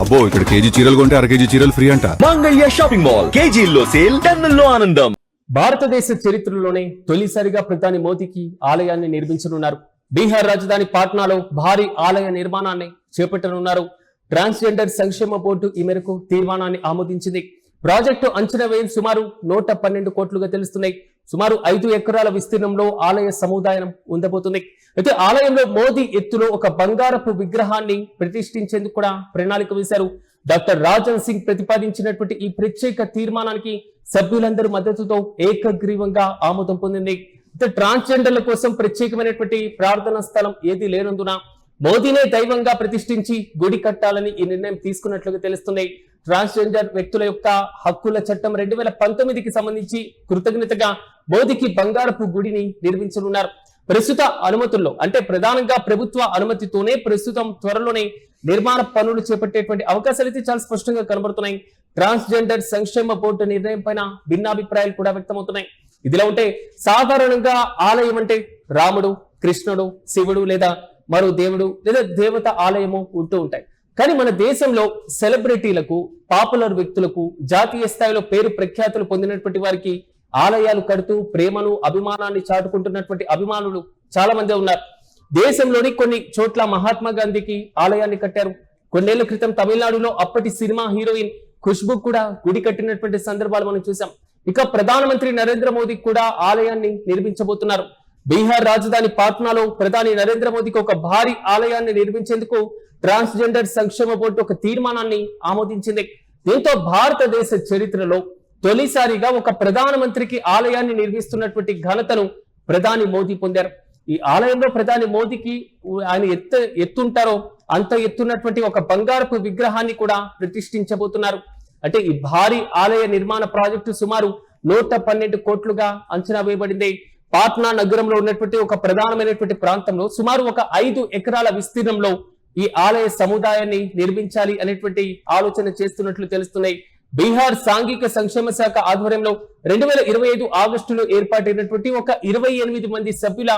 అబ్బో ఇక్కడ కేజీ చీరలు కొంటే అర కేజీ చీరలు ఫ్రీ అంట. మంగళ్య షాపింగ్ మాల్ కేజీల్లో సేల్, టన్నుల్లో ఆనందం. భారతదేశ చరిత్రలోనే తొలిసారిగా ప్రధాని మోదీకి ఆలయాన్ని నిర్మించనున్నారు. బీహార్ రాజధాని పాట్నాలో భారీ ఆలయ నిర్మాణాన్ని చేపట్టనున్నారు. ట్రాన్స్జెండర్ సంక్షేమ బోర్డు ఈ మేరకు తీర్మానాన్ని ఆమోదించింది. ప్రాజెక్టు అంచనా వ్యయం సుమారు 112 కోట్లుగా తెలుస్తున్నాయి. సుమారు 5 ఎకరాల విస్తీర్ణంలో ఆలయ సముదాయం ఉండబోతుంది. అయితే ఆలయంలో మోదీ ఎత్తులో ఒక బంగారపు విగ్రహాన్ని ప్రతిష్ఠించేందుకు కూడా ప్రణాళిక వేశారు. డాక్టర్ రాజన్ సింగ్ ప్రతిపాదించినటువంటి ఈ ప్రత్యేక తీర్మానానికి సభ్యులందరి మద్దతుతో ఏకగ్రీవంగా ఆమోదం పొందింది. అయితే ట్రాన్స్జెండర్ల కోసం ప్రత్యేకమైనటువంటి ప్రార్థనా స్థలం ఏది లేనందున మోదీనే దైవంగా ప్రతిష్ఠించి గుడి కట్టాలని ఈ నిర్ణయం తీసుకున్నట్లుగా తెలుస్తుంది. ట్రాన్స్జెండర్ వ్యక్తుల యొక్క హక్కుల చట్టం 2019కి సంబంధించి కృతజ్ఞతగా మోదీకి బంగారపు గుడిని నిర్మించనున్నారు. ప్రస్తుత అనుమతుల్లో అంటే ప్రధానంగా ప్రభుత్వ అనుమతితోనే ప్రస్తుతం త్వరలోనే నిర్మాణ పనులు చేపట్టేటువంటి అవకాశాలు అయితే చాలా స్పష్టంగా కనబడుతున్నాయి. ట్రాన్స్జెండర్ సంక్షేమ బోర్డు నిర్ణయం పైన భిన్నాభిప్రాయాలు కూడా వ్యక్తమవుతున్నాయి. ఇదిలా ఉంటే సాధారణంగా ఆలయం అంటే రాముడు, కృష్ణుడు, శివుడు లేదా మరో దేవుడు లేదా దేవత ఆలయము ఉంటూ ఉంటాయి. కానీ మన దేశంలో సెలబ్రిటీలకు, పాపులర్ వ్యక్తులకు, జాతీయ స్థాయిలో పేరు ప్రఖ్యాతులు పొందినటువంటి వారికి ఆలయాలు కడుతూ ప్రేమను, అభిమానాన్ని చాటుకుంటున్నటువంటి అభిమానులు చాలా మంది ఉన్నారు. దేశంలోని కొన్ని చోట్ల మహాత్మా గాంధీకి ఆలయాన్ని కట్టారు. కొన్నేళ్ల క్రితం తమిళనాడులో అప్పటి సినిమా హీరోయిన్ ఖుష్బు కూడా గుడి కట్టినటువంటి సందర్భాలు మనం చూసాం. ఇక ప్రధానమంత్రి నరేంద్ర మోదీ కూడా ఆలయాన్ని నిర్మించబోతున్నారు. బీహార్ రాజధాని పాట్నాలో ప్రధాని నరేంద్ర మోదీకి ఒక భారీ ఆలయాన్ని నిర్మించేందుకు ట్రాన్స్జెండర్ సంక్షేమ బోర్డు ఒక తీర్మానాన్ని ఆమోదించింది. దీంతో భారతదేశ చరిత్రలో తొలిసారిగా ఒక ప్రధానమంత్రికి ఆలయాన్ని నిర్మిస్తున్నటువంటి ఘనతను ప్రధాని మోదీ పొందారు. ఈ ఆలయంలో ప్రధాని మోదీకి ఆయన ఎత్తుంటారో అంత ఎత్తున్నటువంటి ఒక బంగారపు విగ్రహాన్ని కూడా ప్రతిష్ఠించబోతున్నారు. అంటే ఈ భారీ ఆలయ నిర్మాణ ప్రాజెక్టు సుమారు 112 కోట్లుగా అంచనా వేయబడింది. పాట్నా నగరంలో ఉన్నటువంటి ఒక ప్రధానమైనటువంటి ప్రాంతంలో సుమారు ఒక 5 ఎకరాల విస్తీర్ణంలో ఈ ఆలయ సముదాయాన్ని నిర్మించాలి అనేటువంటి ఆలోచన చేస్తున్నట్లు తెలుస్తున్నాయి. బీహార్ సాంఘిక సంక్షేమ శాఖ ఆధ్వర్యంలో 2025 ఆగస్టులో ఏర్పాటైనటువంటి ఒక 28 మంది సభ్యుల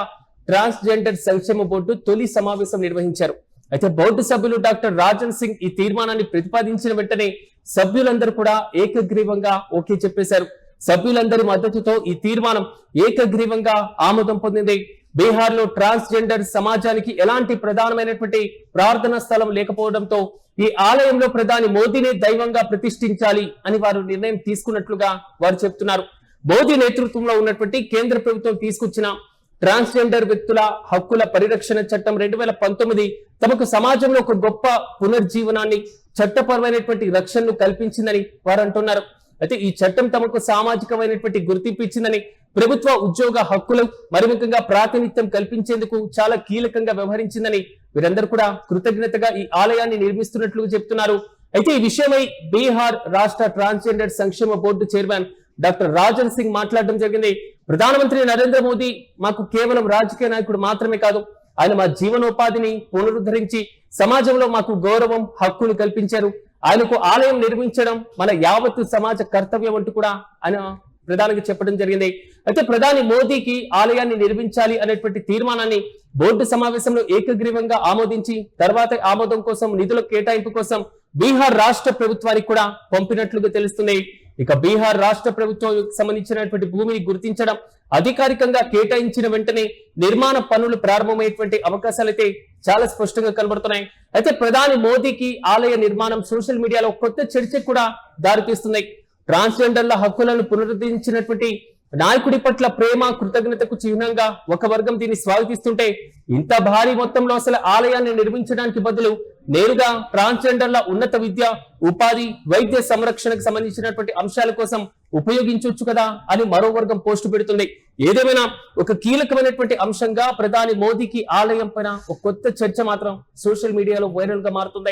ట్రాన్స్జెండర్ సంక్షేమ బోర్డు తొలి సమావేశం నిర్వహించారు. అయితే బోర్డు సభ్యులు డాక్టర్ రాజన్ సింగ్ ఈ తీర్మానాన్ని ప్రతిపాదించిన వెంటనే సభ్యులందరూ కూడా ఏకగ్రీవంగా ఓకే చెప్పేశారు. సభ్యులందరి మద్దతుతో ఈ తీర్మానం ఏకగ్రీవంగా ఆమోదం పొందింది. బీహార్ లో ట్రాన్స్జెండర్ సమాజానికి ఎలాంటి ప్రధానమైనటువంటి ప్రార్థనా స్థలం లేకపోవడంతో ఈ ఆలయంలో ప్రధాని మోదీనే దైవంగా ప్రతిష్ఠించాలి అని వారు నిర్ణయం తీసుకున్నట్లుగా వారు చెప్తున్నారు. మోదీ నేతృత్వంలో ఉన్నటువంటి కేంద్ర ప్రభుత్వం తీసుకొచ్చిన ట్రాన్స్జెండర్ వ్యక్తుల హక్కుల పరిరక్షణ చట్టం 2019 తమకు సమాజంలో ఒక గొప్ప పునర్జీవనాన్ని, చట్టపరమైనటువంటి రక్షణను కల్పించిందని వారు అంటున్నారు. అయితే ఈ చట్టం తమకు సామాజికమైనటువంటి గుర్తింపు ఇచ్చిందని, ప్రభుత్వ ఉద్యోగ హక్కులు మరి ముఖ్యంగా ప్రాతినిధ్యం కల్పించేందుకు చాలా కీలకంగా వ్యవహరించిందని వీరందరూ కూడా కృతజ్ఞతగా ఈ ఆలయాన్ని నిర్మిస్తున్నట్లు చెప్తున్నారు. అయితే ఈ విషయమై బీహార్ రాష్ట్ర ట్రాన్స్జెండర్ సంక్షేమ board chairman doctor Rajan Singh మాట్లాడడం జరిగింది. ప్రధానమంత్రి నరేంద్ర మోదీ మాకు కేవలం రాజకీయ నాయకుడు మాత్రమే కాదు, ఆయన మా జీవనోపాధిని పునరుద్ధరించి సమాజంలో మాకు గౌరవం, హక్కును కల్పించారు. ఆయనకు ఆలయం నిర్మించడం మన యావత్తు సమాజ కర్తవ్యం అంటూ కూడా ఆయన ప్రధానికి చెప్పడం జరిగింది. అయితే ప్రధాని మోదీకి ఆలయాన్ని నిర్మించాలి అనేటువంటి తీర్మానాన్ని బోర్డు సమావేశంలో ఏకగ్రీవంగా ఆమోదించి తర్వాత ఆమోదం కోసం నిధుల కేటాయింపు కోసం బీహార్ రాష్ట్ర ప్రభుత్వానికి కూడా పంపినట్లుగా తెలుస్తుంది. ఇక బీహార్ రాష్ట్ర ప్రభుత్వం సంబంధించినటువంటి భూమిని గుర్తించడం, అధికారికంగా కేటాయించిన వెంటనే నిర్మాణ పనులు ప్రారంభమయ్యేటువంటి అవకాశాలైతే చాలా స్పష్టంగా కనబడుతున్నాయి. అయితే ప్రధాని మోదీకి ఆలయ నిర్మాణం సోషల్ మీడియాలో కొత్త చర్చకు కూడా దారితీస్తున్నాయి. ట్రాన్స్జెండర్ల హక్కులను పునరుద్ధరించినటువంటి నాయకుడి పట్ల ప్రేమ, కృతజ్ఞతకు చిహ్నంగా ఒక వర్గం దీన్ని స్వాగతిస్తుంటే, ఇంత భారీ మొత్తంలో అసలు ఆలయాన్ని నిర్మించడానికి బదులు నేరుగా ట్రాన్స్జెండర్ల ఉన్నత విద్య, ఉపాధి, వైద్య సంరక్షణకు సంబంధించినటువంటి అంశాల కోసం ఉపయోగించవచ్చు కదా అని మరో వర్గం పోస్టు పెడుతుంది. ఏదేమైనా ఒక కీలకమైనటువంటి అంశంగా ప్రధాని మోదీకి ఆలయం పైన ఒక కొత్త చర్చ మాత్రం సోషల్ మీడియాలో వైరల్ గా మారుతుంది.